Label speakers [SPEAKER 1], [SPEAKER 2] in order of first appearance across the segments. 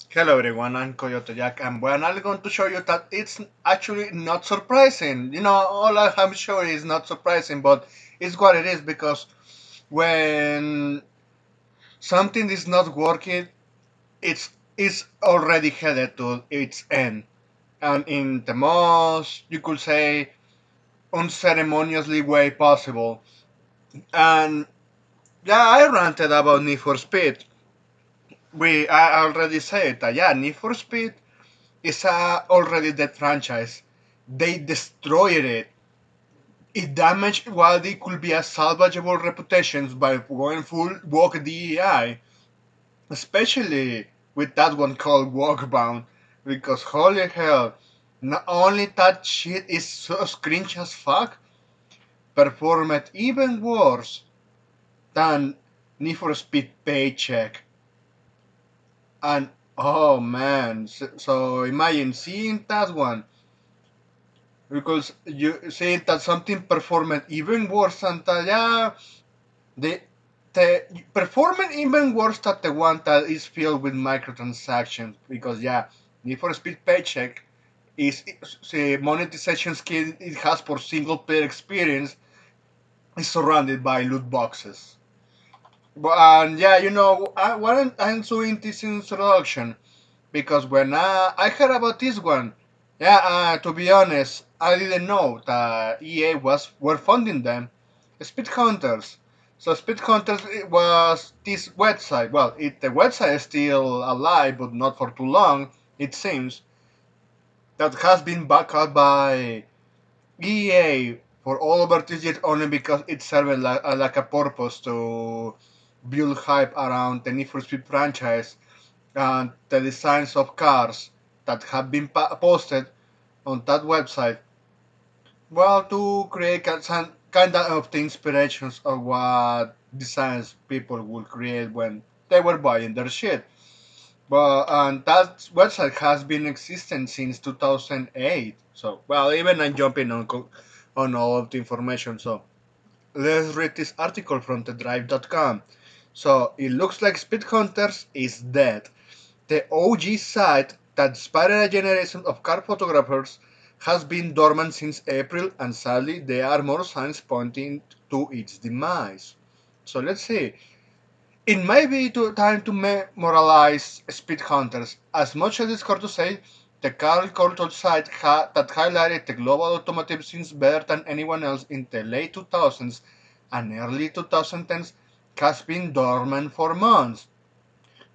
[SPEAKER 1] Hello everyone, I'm Coyote Jack, and when I'm going to show you that it's actually not surprising. All I'm showing is not surprising, but it's what it is because when something is not working, it's already headed to its end, and in the most you could say unceremoniously way possible. And yeah, I ranted about Need for Speed. I already said that yeah, Need for Speed is a already dead franchise. They destroyed it. It damaged what it could be a salvageable reputation by going full woke DEI, especially with that one called Walkbound, because holy hell, not only that shit is so cringe as fuck, performed even worse than Need for Speed Paycheck. And oh man, so imagine seeing that one because you say that something performed even worse than that. Yeah, the the performing even worse than the one that is filled with microtransactions. Because yeah, Need for Speed Paycheck is the monetization scheme it has for single player experience is surrounded by loot boxes. But and yeah, why I'm doing this introduction because when I heard about this one, yeah, to be honest, I didn't know that EA were funding them. Speed Hunters. So Speed Hunters it was this website. Well, the website is still alive, but not for too long. It seems that has been backed up by EA for all over this year only because it served like a purpose to build hype around the Need for Speed franchise and the designs of cars that have been posted on that website, well, to create some kind of the inspirations of what designs people would create when they were buying their shit. But and that website has been existing since 2008. So well, even I'm jumping on all of the information. So let's read this article from thedrive.com. So it looks like Speed Hunters is dead. The OG site that inspired a generation of car photographers has been dormant since April, and sadly, there are more signs pointing to its demise. So let's see. It may be time to memorialize Speed Hunters. As much as it's hard to say, the car culture site that highlighted the global automotive scenes better than anyone else in the late 2000s and early 2010s has been dormant for months.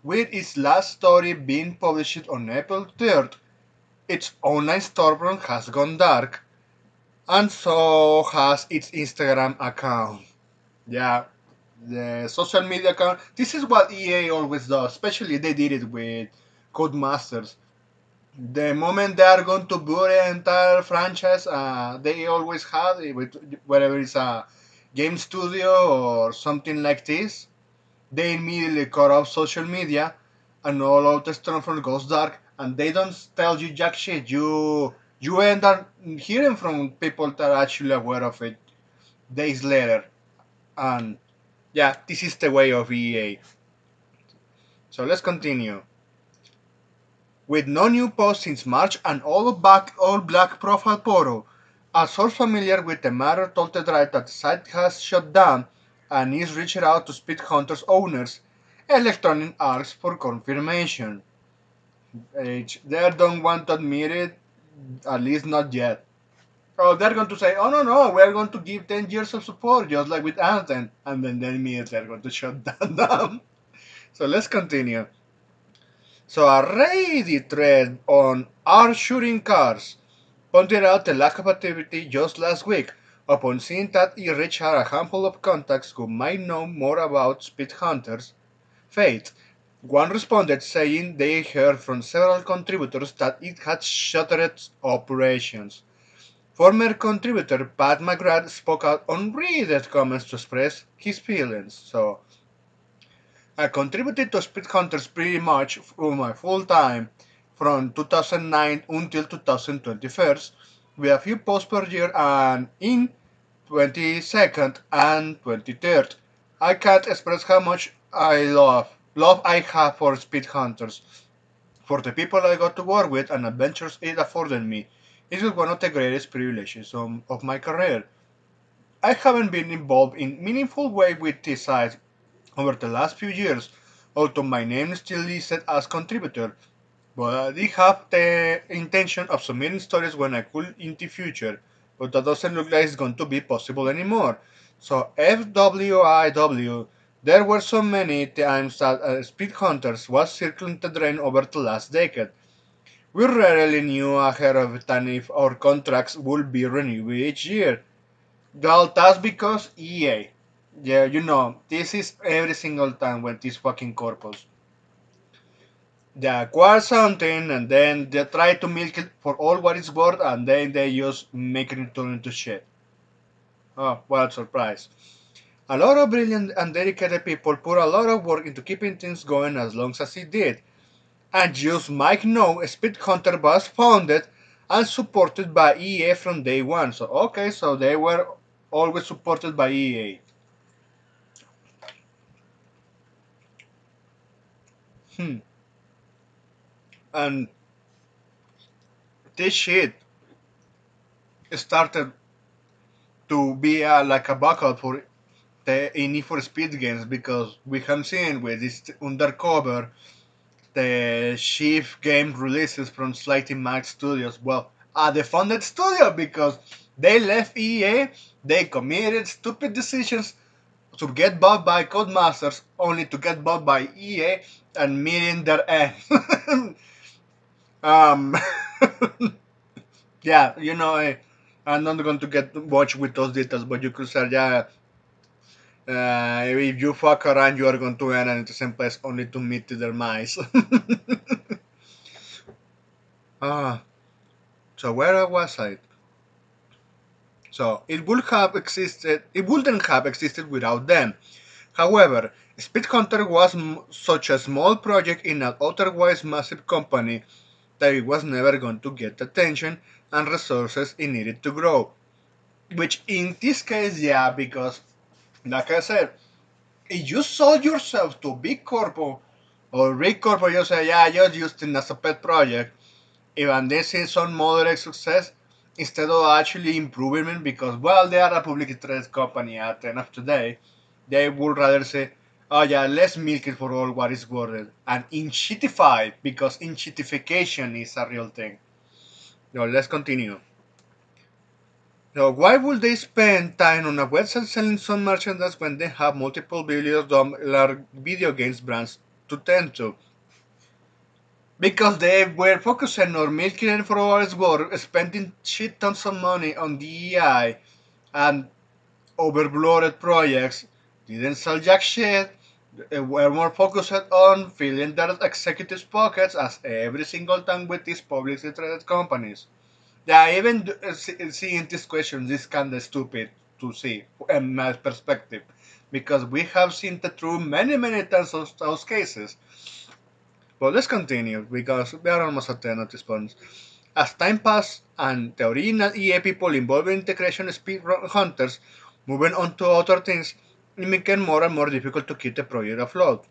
[SPEAKER 1] With its last story being published on April 3rd, its online storefront has gone dark, and so has its Instagram account. Yeah, the social media account. This is what EA always does, especially they did it with Codemasters. The moment they are going to bury an entire franchise, they always have it with whether it's a game studio or something like this. They immediately cut off social media, and all of the storefront goes dark, and they don't tell you jack shit. You end up hearing from people that are actually aware of it days later, and yeah, this is the way of EA. So let's continue. With no new posts since March and all black profile photo, a source familiar with the matter told the Drive that the site has shut down and is reaching out to Speed Hunters owners, Electronic Arts for confirmation. They don't want to admit it, at least not yet. Oh, they're going to say, oh no, we're going to give 10 years of support, just like with Anthem, and then they immediately are going to shut that down. So let's continue. So a Reddit thread on Are Shooting Cars pointed out the lack of activity just last week upon seeing that it reached out a handful of contacts who might know more about Speed Hunters' fate. One responded saying they heard from several contributors that it had shuttered operations. Former contributor Pat McGrath spoke out on Reddit comments to express his feelings. So I contributed to Speed Hunters pretty much for my full time from 2009 until 2021, with a few posts per year, and in 22nd and 23rd. I can't express how much I love I have for Speed Hunters. For the people I got to work with and adventures it afforded me, it was one of the greatest privileges of my career. I haven't been involved in meaningful way with this site over the last few years, although my name is still listed as contributor, but I did have the intention of submitting stories when I could in the future, but that doesn't look like it's going to be possible anymore. So FWIW, there were so many times that Speed Hunters was circling the drain over the last decade. We rarely knew ahead of time if our contracts would be renewed each year. Well, that's because EA. Yeah, this is every single time with this fucking corpus. They acquire something and then they try to milk it for all what it's worth and then they just make it turn into shit. Oh, what a surprise. A lot of brilliant and dedicated people put a lot of work into keeping things going as long as it did. And just Mike know Speed Hunter was founded and supported by EA from day one. So okay, so they were always supported by EA. Hmm. And this shit started to be like a backup for the Need for Speed games because we have seen with this undercover the shift game releases from Slightly Max Studios. Well, the funded studio because they left EA, they committed stupid decisions to get bought by Codemasters only to get bought by EA and meeting their end. um, yeah, I'm not going to get much with those details, but you could say, yeah, if you fuck around, you are going to end in the same place only to meet their mice. Ah, so where was I? So it wouldn't have existed without them. However, Speed Hunter was such a small project in an otherwise massive company that it was never going to get the attention and resources it needed to grow. Which in this case, yeah, because like I said, if you sold yourself to big corpo or big corpo, you say, yeah, just used it as a pet project. Even this is some moderate success instead of actually improving it because, well, they are a publicly traded company at the end of the day. They would rather say, oh yeah, let's milk it for all what it's worth and inchitify it because inchitification is a real thing. No, let's continue. So why would they spend time on a website selling some merchandise when they have multiple billion-dollar video games brands to tend to? Because they were focusing on milking it for what it's worth, spending shit tons of money on DEI and overbloated projects, didn't sell jack shit, were more focused on filling their executives' pockets as every single time with these publicly traded companies. Yeah, even seeing this question is kind of stupid to see in my perspective, because we have seen the truth many, many times of those cases. But let's continue, because we are almost at the end of this point. As time passed and the original EA people involved in integration speed hunters moving on to other things, it became more and more difficult to keep the project afloat.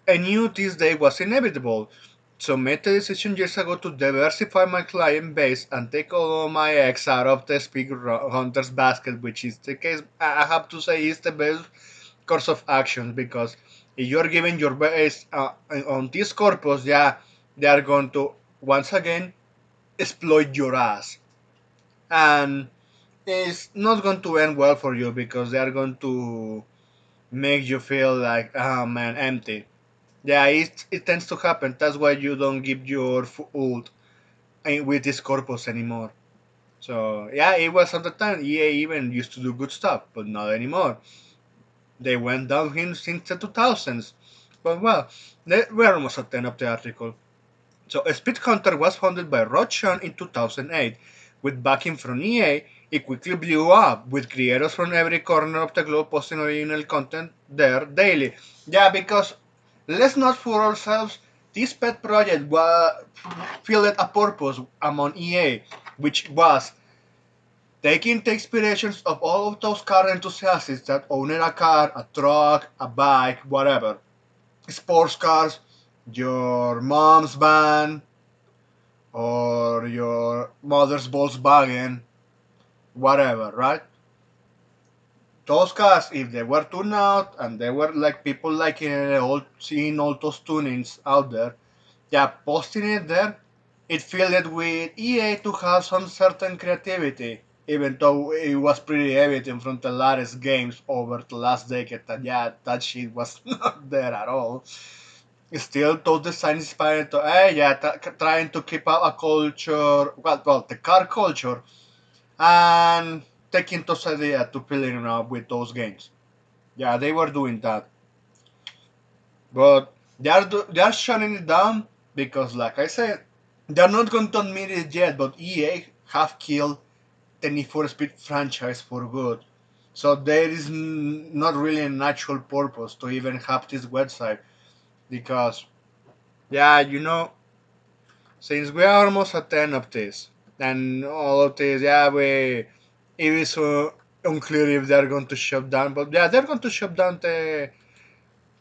[SPEAKER 1] I knew this day was inevitable, so made the decision years ago to diversify my client base and take all my eggs out of the speed hunters basket, which is the case. I have to say is the best course of action because if you're giving your base on this corpus, yeah, they are going to once again exploit your ass, and it's not going to end well for you because they are going to make you feel like, oh man, empty. Yeah, it tends to happen. That's why you don't give your ult with this corpus anymore. So yeah, it was at the time EA even used to do good stuff, but not anymore. They went downhill since the 2000s. But well, we're almost at the end of the article. So Speed Hunter was founded by Rod Sean in 2008. With backing from EA, it quickly blew up, with creators from every corner of the globe posting original content there daily. Yeah, because let's not fool ourselves, this pet project filled a purpose among EA, which was taking the inspirations of all of those car enthusiasts that owned a car, a truck, a bike, whatever, sports cars, your mom's van, or your mother's Volkswagen, whatever, right? Those cars, if they were tuned out and they were like people like seeing all those tunings out there, yeah, posting it there, it filled with EA to have some certain creativity, even though it was pretty evident from the latest games over the last decade that yeah, that shit was not there at all. Still, those designs inspired to, yeah, trying to keep up a culture, well, the car culture, and taking those ideas to filling up with those games. Yeah, they were doing that, but they are shutting it down because, like I said, they're not going to admit it yet. But EA have killed the Need for Speed franchise for good, so there is not really a natural purpose to even have this website because, yeah, since we are almost at the end of this, and all of this, yeah, it is so unclear if they're going to shut down, but yeah, they're going to shut down the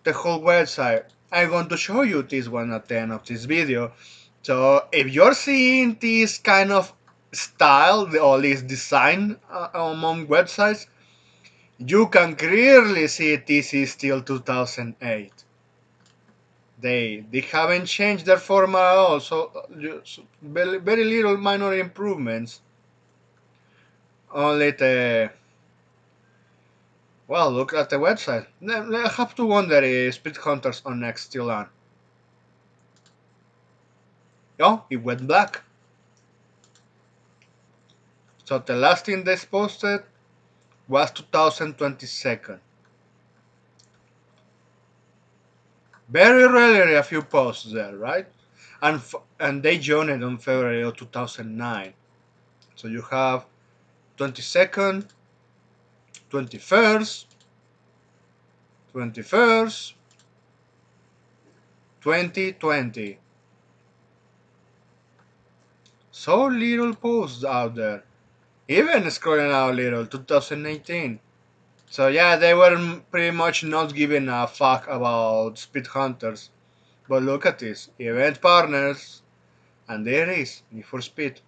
[SPEAKER 1] whole website. I'm going to show you this one at the end of this video. So if you're seeing this kind of style or this design among websites, you can clearly see this is still 2008. They haven't changed their format at all, so very little minor improvements. Only the well, look at the website. I have to wonder if Speed Hunters on next still on. Oh, it went black. So the last thing they posted was 2022. Very rarely a few posts there, right? And they joined on February of 2009. So you have 22nd, 21st, 21st, 2020. So little posts out there. Even scrolling out a little, 2018. So yeah, they were pretty much not giving a fuck about Speed Hunters. But look at this, event partners, and there is Need for Speed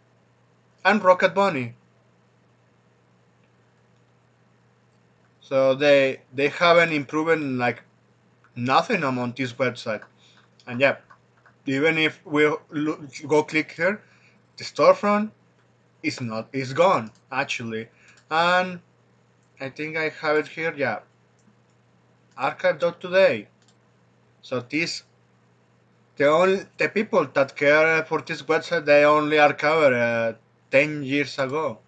[SPEAKER 1] and Rocket Bunny. So they haven't improved like nothing among this website. And yeah, even if we go click here, the storefront is gone actually. And I think I have it here. Yeah, archive.today. So this the people that care for this website they only archived 10 years ago,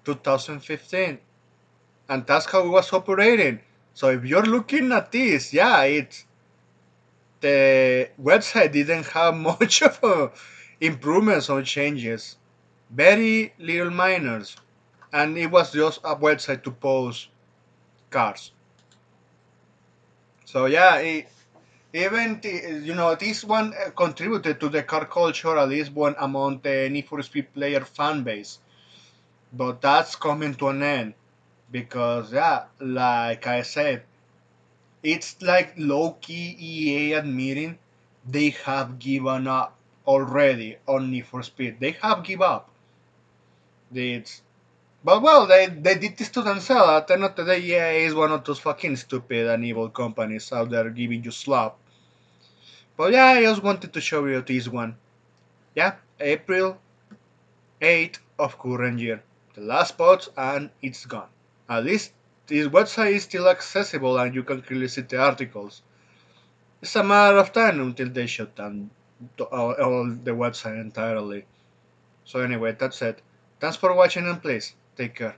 [SPEAKER 1] 2015, and that's how it was operating. So if you're looking at this, yeah, it's the website didn't have much of improvements or changes, very little minors, and it was just a website to post cars. So yeah, even this one contributed to the car culture, at least one among the Need for Speed player fan base, but that's coming to an end because yeah, like I said, it's like low key EA admitting they have given up already on Need for Speed. They have given up. It's but well, they did this to themselves. At the end of the day, EA is one of those fucking stupid and evil companies out there giving you slop. But yeah, I just wanted to show you this one. Yeah, April 8th of current year. The last spot and it's gone. At least this website is still accessible and you can clearly see the articles. It's a matter of time until they shut down all the website entirely. So anyway, that's it. Thanks for watching and please take care.